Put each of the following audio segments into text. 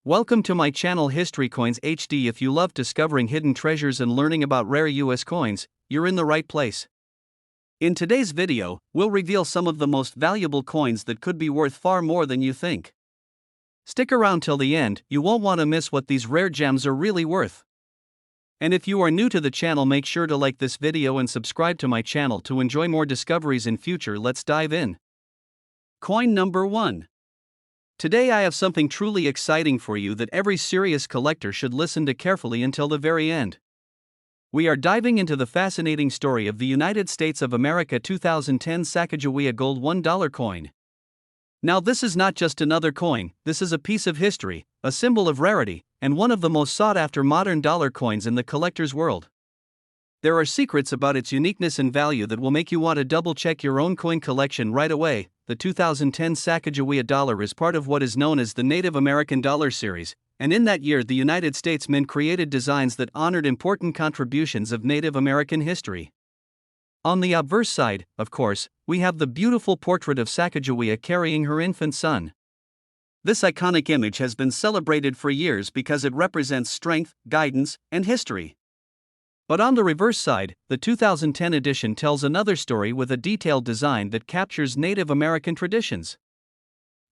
Welcome to my channel History Coins HD. If you love discovering hidden treasures and learning about rare US coins, you're in the right place. In today's video, we'll reveal some of the most valuable coins that could be worth far more than you think. Stick around till the end, you won't want to miss what these rare gems are really worth. And if you are new to the channel, make sure to like this video and subscribe to my channel to enjoy more discoveries in future. Let's dive in. Coin number 1. Today I have something truly exciting for you that every serious collector should listen to carefully until the very end. We are diving into the fascinating story of the United States of America 2010 Sacagawea Gold $1 coin. Now this is not just another coin, this is a piece of history, a symbol of rarity, and one of the most sought-after modern dollar coins in the collector's world. There are secrets about its uniqueness and value that will make you want to double-check your own coin collection right away. The 2010 Sacagawea dollar is part of what is known as the Native American Dollar Series, and in that year the United States Mint created designs that honored important contributions of Native American history. On the obverse side, of course, we have the beautiful portrait of Sacagawea carrying her infant son. This iconic image has been celebrated for years because it represents strength, guidance, and history. But on the reverse side, the 2010 edition tells another story with a detailed design that captures Native American traditions.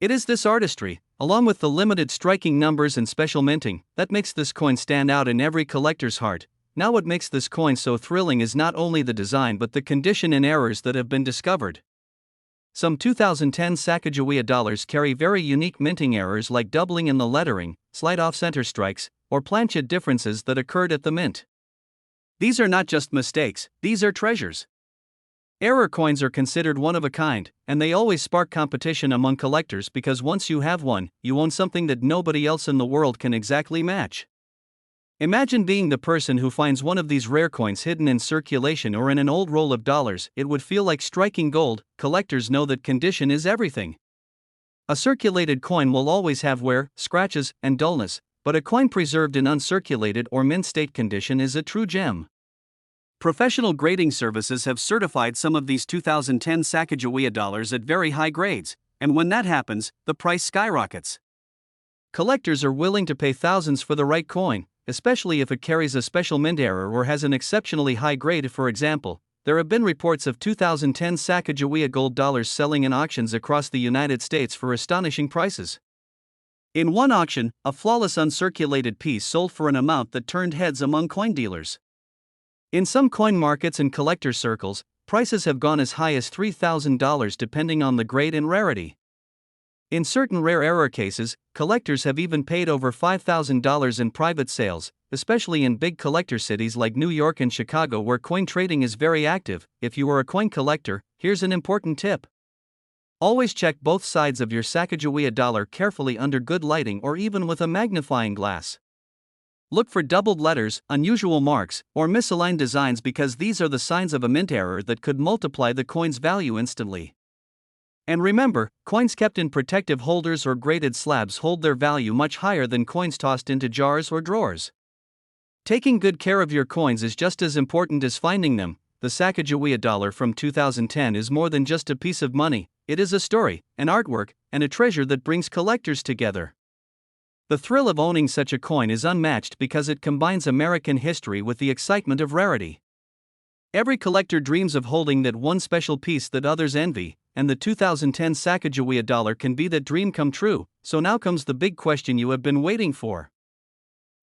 It is this artistry, along with the limited striking numbers and special minting, that makes this coin stand out in every collector's heart. Now what makes this coin so thrilling is not only the design but the condition and errors that have been discovered. Some 2010 Sacagawea dollars carry very unique minting errors like doubling in the lettering, slight off-center strikes, or planchet differences that occurred at the mint. These are not just mistakes, these are treasures. Error coins are considered one of a kind, and they always spark competition among collectors because once you have one, you own something that nobody else in the world can exactly match. Imagine being the person who finds one of these rare coins hidden in circulation or in an old roll of dollars. It would feel like striking gold. Collectors know that condition is everything. A circulated coin will always have wear, scratches, and dullness, but a coin preserved in uncirculated or mint state condition is a true gem. Professional grading services have certified some of these 2010 Sacagawea dollars at very high grades, and when that happens, the price skyrockets. Collectors are willing to pay thousands for the right coin, especially if it carries a special mint error or has an exceptionally high grade. For example, there have been reports of 2010 Sacagawea gold dollars selling in auctions across the United States for astonishing prices. In one auction, a flawless uncirculated piece sold for an amount that turned heads among coin dealers. In some coin markets and collector circles, prices have gone as high as $3,000 depending on the grade and rarity. In certain rare error cases, collectors have even paid over $5,000 in private sales, especially in big collector cities like New York and Chicago where coin trading is very active. If you are a coin collector, here's an important tip. Always check both sides of your Sacagawea dollar carefully under good lighting or even with a magnifying glass. Look for doubled letters, unusual marks, or misaligned designs because these are the signs of a mint error that could multiply the coin's value instantly. And remember, coins kept in protective holders or graded slabs hold their value much higher than coins tossed into jars or drawers. Taking good care of your coins is just as important as finding them. The Sacagawea dollar from 2010 is more than just a piece of money, it is a story, an artwork, and a treasure that brings collectors together. The thrill of owning such a coin is unmatched because it combines American history with the excitement of rarity. Every collector dreams of holding that one special piece that others envy, and the 2010 Sacagawea dollar can be that dream come true. So now comes the big question you have been waiting for.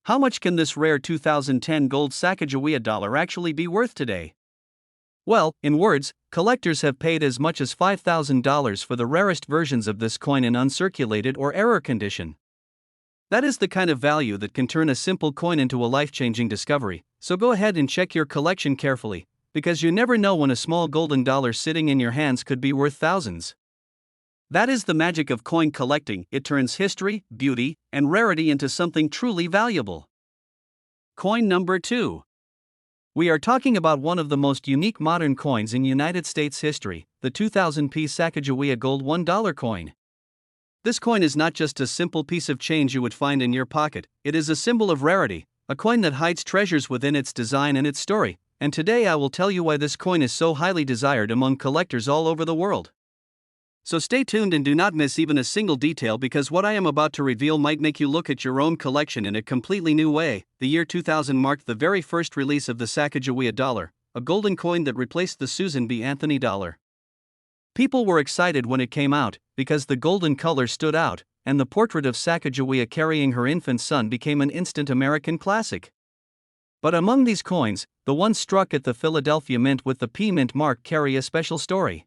How much can this rare 2010 gold Sacagawea dollar actually be worth today? Well, in words, collectors have paid as much as $5,000 for the rarest versions of this coin in uncirculated or error condition. That is the kind of value that can turn a simple coin into a life-changing discovery, so go ahead and check your collection carefully, because you never know when a small golden dollar sitting in your hands could be worth thousands. That is the magic of coin collecting. It turns history, beauty, and rarity into something truly valuable. Coin number 2. We are talking about one of the most unique modern coins in United States history, the 2000p Sacagawea gold $1 coin. This coin is not just a simple piece of change you would find in your pocket, it is a symbol of rarity, a coin that hides treasures within its design and its story, and today I will tell you why this coin is so highly desired among collectors all over the world. So stay tuned and do not miss even a single detail, because what I am about to reveal might make you look at your own collection in a completely new way. The year 2000 marked the very first release of the Sacagawea dollar, a golden coin that replaced the Susan B. Anthony dollar. People were excited when it came out, because the golden color stood out, and the portrait of Sacagawea carrying her infant son became an instant American classic. But among these coins, the ones struck at the Philadelphia Mint with the P Mint mark carry a special story.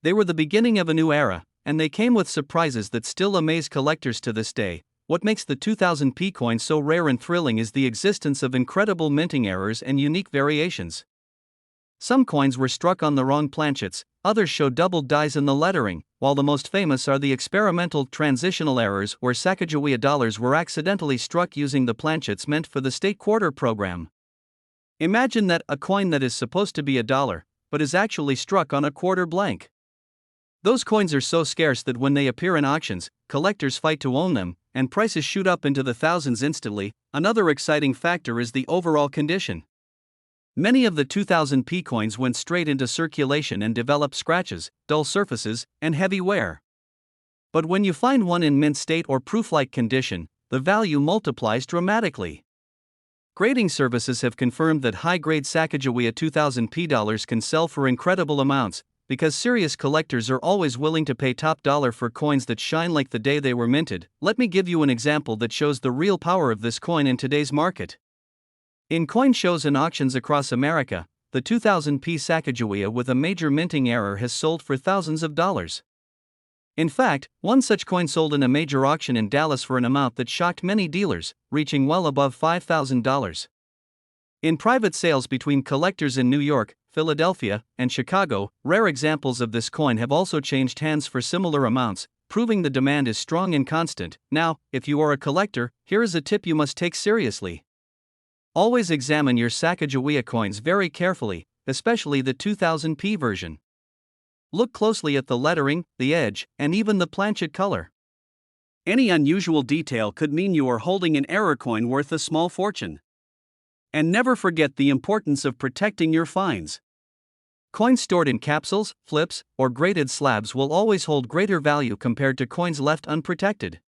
They were the beginning of a new era, and they came with surprises that still amaze collectors to this day. What makes the 2000 P coin so rare and thrilling is the existence of incredible minting errors and unique variations. Some coins were struck on the wrong planchets, others show doubled dies in the lettering, while the most famous are the experimental transitional errors where Sacagawea dollars were accidentally struck using the planchets meant for the state quarter program. Imagine that, a coin that is supposed to be a dollar, but is actually struck on a quarter blank. Those coins are so scarce that when they appear in auctions, collectors fight to own them, and prices shoot up into the thousands instantly. Another exciting factor is the overall condition. Many of the 2000 P coins went straight into circulation and developed scratches, dull surfaces, and heavy wear. But when you find one in mint state or proof-like condition, the value multiplies dramatically. Grading services have confirmed that high-grade Sacagawea 2000 P dollars can sell for incredible amounts, because serious collectors are always willing to pay top dollar for coins that shine like the day they were minted. Let me give you an example that shows the real power of this coin in today's market. In coin shows and auctions across America, the 2000 P Sacagawea with a major minting error has sold for thousands of dollars. In fact, one such coin sold in a major auction in Dallas for an amount that shocked many dealers, reaching well above $5,000. In private sales between collectors in New York, Philadelphia, and Chicago, rare examples of this coin have also changed hands for similar amounts, proving the demand is strong and constant. Now, if you are a collector, here is a tip you must take seriously. Always examine your Sacagawea coins very carefully, especially the 2000 P version. Look closely at the lettering, the edge, and even the planchet color. Any unusual detail could mean you are holding an error coin worth a small fortune. And never forget the importance of protecting your finds. Coins stored in capsules, flips, or graded slabs will always hold greater value compared to coins left unprotected.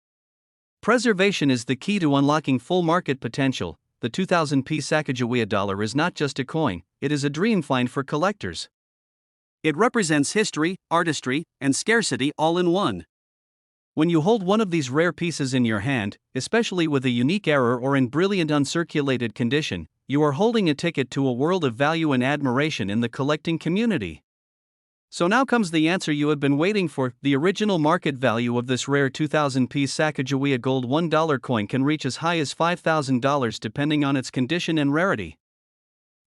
Preservation is the key to unlocking full market potential. The 2000 P Sacagawea dollar is not just a coin, it is a dream find for collectors. It represents history, artistry, and scarcity all in one. When you hold one of these rare pieces in your hand, especially with a unique error or in brilliant uncirculated condition, you are holding a ticket to a world of value and admiration in the collecting community. So now comes the answer you have been waiting for. The original market value of this rare 2000 P Sacagawea gold $1 coin can reach as high as $5,000 depending on its condition and rarity.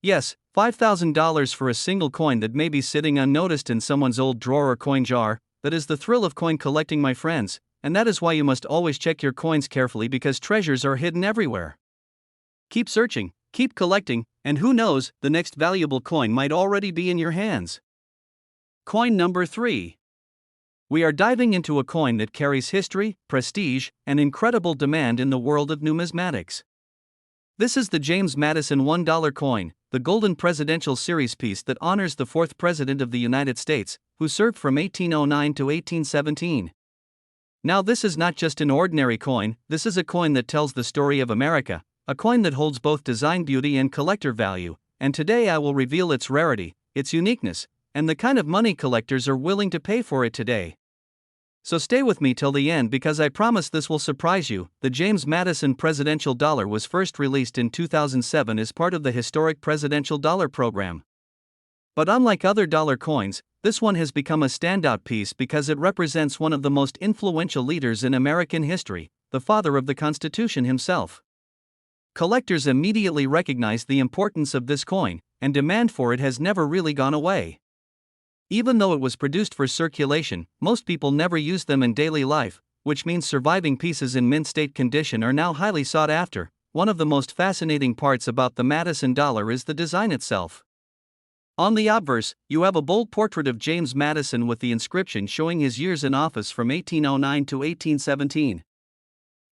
Yes, $5,000 for a single coin that may be sitting unnoticed in someone's old drawer or coin jar. That is the thrill of coin collecting, my friends, and that is why you must always check your coins carefully, because treasures are hidden everywhere. Keep searching, keep collecting, and who knows, the next valuable coin might already be in your hands. Coin number 3. We are diving into a coin that carries history, prestige, and incredible demand in the world of numismatics. This is the James Madison $1 coin, the Golden Presidential Series piece that honors the 4th President of the United States, who served from 1809 to 1817. Now, this is not just an ordinary coin, this is a coin that tells the story of America, a coin that holds both design beauty and collector value, and today I will reveal its rarity, its uniqueness, and the kind of money collectors are willing to pay for it today. So stay with me till the end, because I promise this will surprise you. The James Madison Presidential Dollar was first released in 2007 as part of the historic Presidential Dollar Program. But unlike other dollar coins, this one has become a standout piece because it represents one of the most influential leaders in American history, the father of the Constitution himself. Collectors immediately recognize the importance of this coin, and demand for it has never really gone away. Even though it was produced for circulation, most people never use them in daily life, which means surviving pieces in mint state condition are now highly sought after. One of the most fascinating parts about the Madison dollar is the design itself. On the obverse, you have a bold portrait of James Madison with the inscription showing his years in office from 1809 to 1817.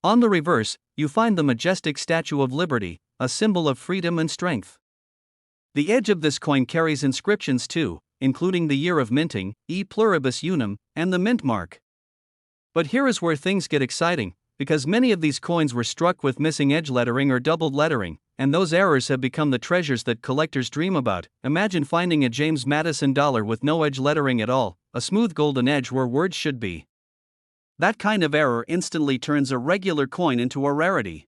On the reverse, you find the majestic Statue of Liberty, a symbol of freedom and strength. The edge of this coin carries inscriptions too, including the year of minting, e pluribus unum, and the mint mark. But here is where things get exciting, because many of these coins were struck with missing edge lettering or doubled lettering, and those errors have become the treasures that collectors dream about. Imagine finding a James Madison dollar with no edge lettering at all, a smooth golden edge where words should be. That kind of error instantly turns a regular coin into a rarity.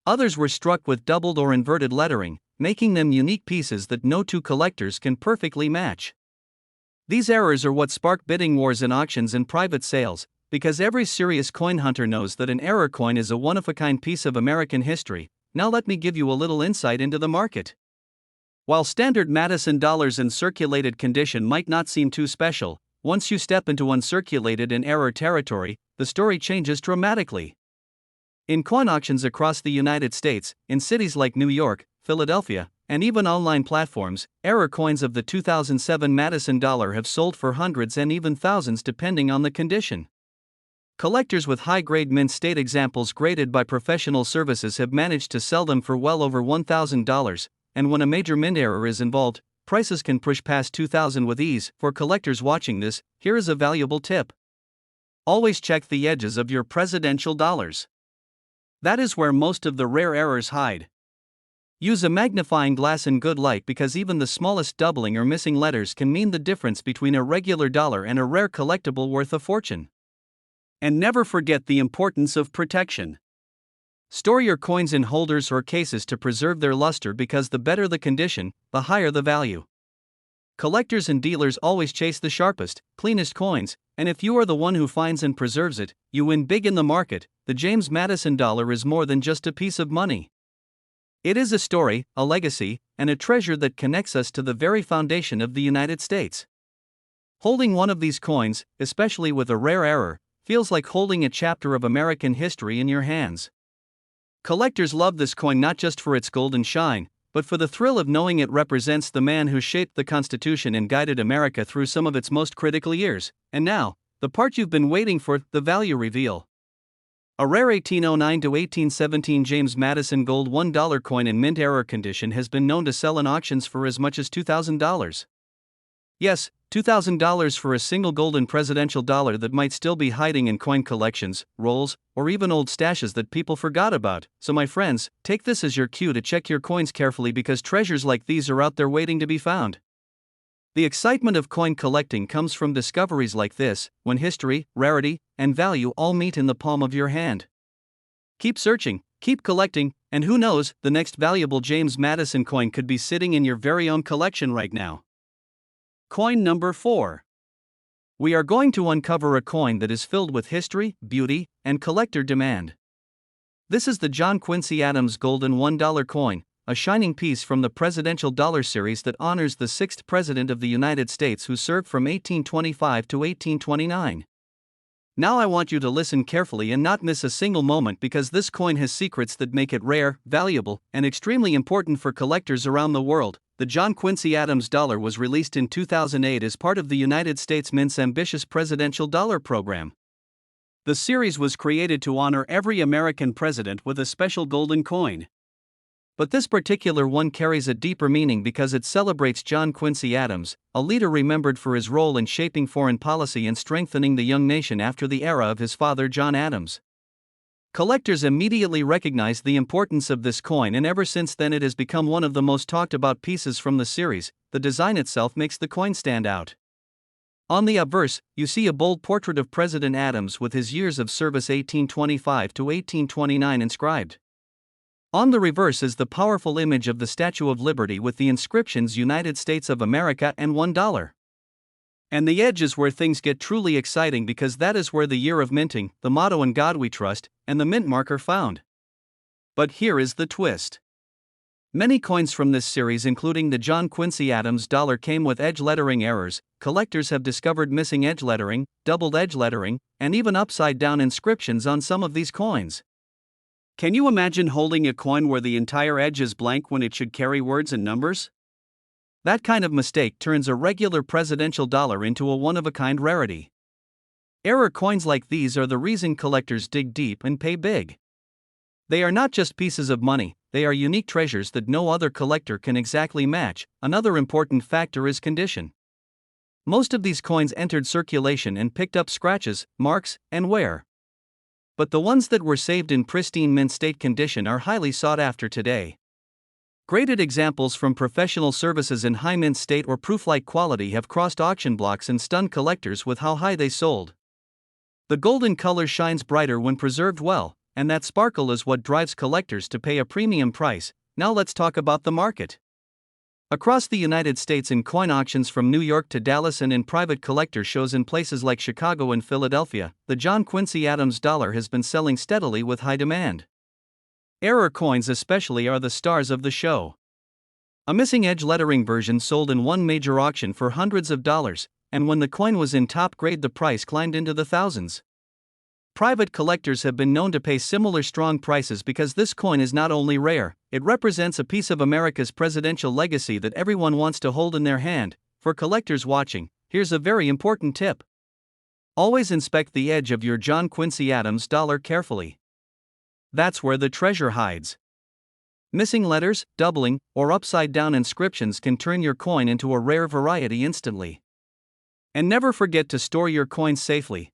Others were struck with doubled or inverted lettering, making them unique pieces that no two collectors can perfectly match. These errors are what spark bidding wars in auctions and private sales, because every serious coin hunter knows that an error coin is a one-of-a-kind piece of American history. Now let me give you a little insight into the market. While standard Madison dollars in circulated condition might not seem too special, once you step into uncirculated and error territory, the story changes dramatically. In coin auctions across the United States, in cities like New York, Philadelphia, and even online platforms, error coins of the 2007 Madison dollar have sold for hundreds and even thousands depending on the condition. Collectors with high-grade mint state examples graded by professional services have managed to sell them for well over $1,000, and when a major mint error is involved, prices can push past $2,000 with ease. For collectors watching this, here is a valuable tip. Always check the edges of your presidential dollars. That is where most of the rare errors hide. Use a magnifying glass in good light because even the smallest doubling or missing letters can mean the difference between a regular dollar and a rare collectible worth a fortune. And never forget the importance of protection. Store your coins in holders or cases to preserve their luster because the better the condition, the higher the value. Collectors and dealers always chase the sharpest, cleanest coins, and if you are the one who finds and preserves it, you win big in the market. The James Madison dollar is more than just a piece of money. It is a story, a legacy, and a treasure that connects us to the very foundation of the United States. Holding one of these coins, especially with a rare error, feels like holding a chapter of American history in your hands. Collectors love this coin not just for its golden shine, but for the thrill of knowing it represents the man who shaped the Constitution and guided America through some of its most critical years. And now, the part you've been waiting for, the value reveal. A rare 1809 to 1817 James Madison gold $1 coin in mint error condition has been known to sell in auctions for as much as $2,000. Yes, $2,000 for a single golden presidential dollar that might still be hiding in coin collections, rolls, or even old stashes that people forgot about. So my friends, take this as your cue to check your coins carefully because treasures like these are out there waiting to be found. The excitement of coin collecting comes from discoveries like this, when history, rarity, and value all meet in the palm of your hand. Keep searching, keep collecting, and who knows, the next valuable James Madison coin could be sitting in your very own collection right now. Coin number 4. We are going to uncover a coin that is filled with history, beauty, and collector demand. This is the John Quincy Adams golden $1 coin, a shining piece from the presidential dollar series that honors the 6th President of the United States who served from 1825 to 1829. Now I want you to listen carefully and not miss a single moment because this coin has secrets that make it rare, valuable, and extremely important for collectors around the world. The John Quincy Adams dollar was released in 2008 as part of the United States Mint's ambitious presidential dollar program. The series was created to honor every American president with a special golden coin. But this particular one carries a deeper meaning because it celebrates John Quincy Adams, a leader remembered for his role in shaping foreign policy and strengthening the young nation after the era of his father John Adams. Collectors immediately recognized the importance of this coin, and ever since then it has become one of the most talked about pieces from the series. The design itself makes the coin stand out. On the obverse, you see a bold portrait of President Adams with his years of service 1825 to 1829 inscribed. On the reverse is the powerful image of the Statue of Liberty with the inscriptions United States of America and $1. And the edge is where things get truly exciting because that is where the year of minting, the motto "In God We Trust," and the mint mark are found. But here is the twist. Many coins from this series, including the John Quincy Adams dollar, came with edge lettering errors. Collectors have discovered missing edge lettering, doubled edge lettering, and even upside-down inscriptions on some of these coins. Can you imagine holding a coin where the entire edge is blank when it should carry words and numbers? That kind of mistake turns a regular presidential dollar into a one-of-a-kind rarity. Error coins like these are the reason collectors dig deep and pay big. They are not just pieces of money, they are unique treasures that no other collector can exactly match. Another important factor is condition. Most of these coins entered circulation and picked up scratches, marks, and wear. But the ones that were saved in pristine mint state condition are highly sought after today. Graded examples from professional services in high mint state or proof-like quality have crossed auction blocks and stunned collectors with how high they sold. The golden color shines brighter when preserved well, and that sparkle is what drives collectors to pay a premium price. Now let's talk about the market. Across the United States, in coin auctions from New York to Dallas and in private collector shows in places like Chicago and Philadelphia, the John Quincy Adams dollar has been selling steadily with high demand. Error coins especially are the stars of the show. A missing edge lettering version sold in one major auction for hundreds of dollars, and when the coin was in top grade the price climbed into the thousands. Private collectors have been known to pay similar strong prices because this coin is not only rare, it represents a piece of America's presidential legacy that everyone wants to hold in their hand. For collectors watching, here's a very important tip. Always inspect the edge of your John Quincy Adams dollar carefully. That's where the treasure hides. Missing letters, doubling, or upside-down inscriptions can turn your coin into a rare variety instantly. And never forget to store your coins safely.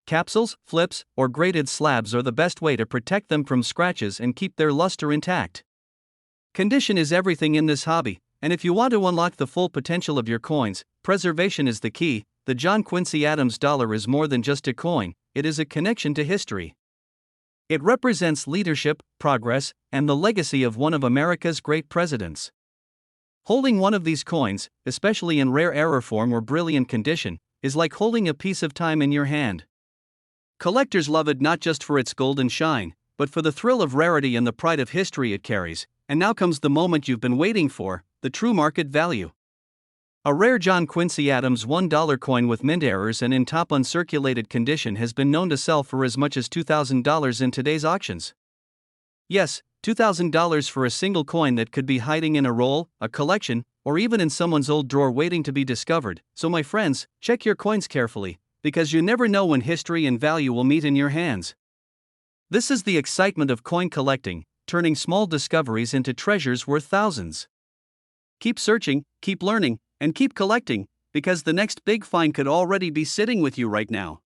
Capsules, flips, or graded slabs are the best way to protect them from scratches and keep their luster intact. Condition is everything in this hobby, and if you want to unlock the full potential of your coins, preservation is the key. The John Quincy Adams dollar is more than just a coin, it is a connection to history. It represents leadership, progress, and the legacy of one of America's great presidents. Holding one of these coins, especially in rare error form or brilliant condition, is like holding a piece of time in your hand. Collectors love it not just for its golden shine, but for the thrill of rarity and the pride of history it carries. And now comes the moment you've been waiting for, the true market value. A rare John Quincy Adams $1 coin with mint errors and in top uncirculated condition has been known to sell for as much as $2,000 in today's auctions. Yes, $2,000 for a single coin that could be hiding in a roll, a collection, or even in someone's old drawer waiting to be discovered. So my friends, check your coins carefully, because you never know when history and value will meet in your hands. This is the excitement of coin collecting, turning small discoveries into treasures worth thousands. Keep searching, keep learning, and keep collecting, because the next big find could already be sitting with you right now.